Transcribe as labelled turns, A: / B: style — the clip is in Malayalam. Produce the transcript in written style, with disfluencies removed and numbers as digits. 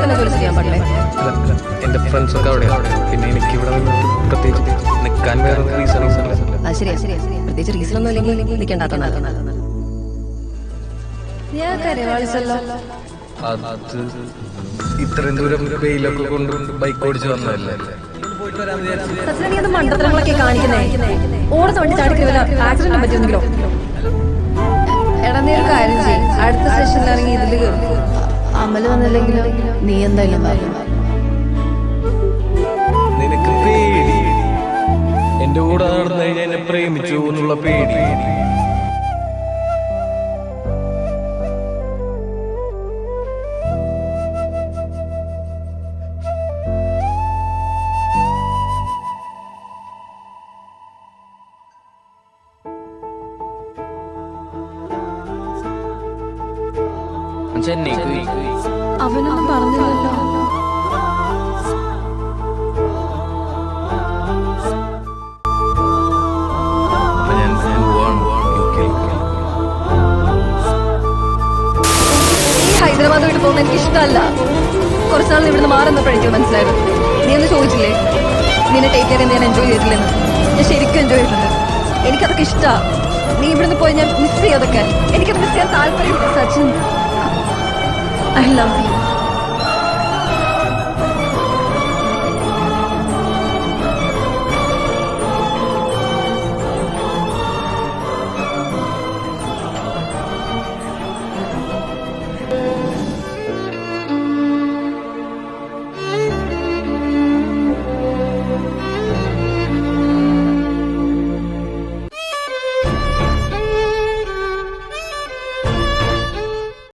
A: തന്നെ ജോലി ചെയ്യാൻ പാടില്ലേ?
B: എന്റെ ഫ്രണ്ട്സ് ഒക്കെ അവിടെയാണ്. പിന്നെ എനിക്ക് ഇവിടെ പ്രത്യേകിച്ച് നിൽക്കാൻ വേറെ റീസൺസ് ഇല്ല.
A: ശരിയാ പ്രത്യേകിച്ച് റീസൺ ഒന്നും ഇല്ലെങ്കിൽ നിൽക്കേണ്ടാത്ത ഞാൻ കരവാളിച്ചല്ലോ.
B: അത് ഇത്രയും ദൂരം വെയിലൊക്കെ കൊണ്ട് ബൈക്ക് ഓടിച്ച് വന്നതല്ലേ.
A: സച്ചിൻ, നീ അത് മണ്ടത്തരങ്ങളൊക്കെ കാണിക്കുന്നേ. ഓടത്ത് വണ്ടി ചാടിക്ക് വല്ല ആക്സിഡന്റ് പറ്റിയെങ്കിലോ? എടാ, നീ ഒരു കാര്യം ചെയ്യും, അടുത്ത സെഷനിലാണെങ്കിൽ ഇതിൽ കയറും. അമല് വന്നില്ലെങ്കിലും നീ എന്തായാലും
B: നിനക്ക് പേടി എന്റെ കൂടെ നടന്നു കഴിഞ്ഞാൽ എന്നെ പ്രേമിച്ചു എന്നുള്ള പേടി.
A: അവനൊന്നും പറഞ്ഞില്ലല്ലോ. ഹൈദരാബാദ് വിട്ട് പോകുന്ന എനിക്ക് ഇഷ്ടമല്ല. കുറച്ചാൾ ഇവിടുന്ന് മാറുന്നപ്പോഴേക്കും മനസ്സിലായത്. നീ ഒന്ന് ചോദിച്ചില്ലേ നിന്നെ ടേക്ക് കെയർ ഞാൻ എൻജോയ് ചെയ്തിട്ടില്ലെന്ന്? ഞാൻ ശരിക്കും എൻജോയ് ചെയ്തിട്ടുണ്ട്. എനിക്കതൊക്കെ ഇഷ്ടമാണ്. നീ ഇവിടുന്ന് പോയി ഞാൻ മിസ് ചെയ്തൊക്കെ. എനിക്കത് മിസ് ചെയ്യാൻ താല്പര്യമില്ല. Sachin, I love you.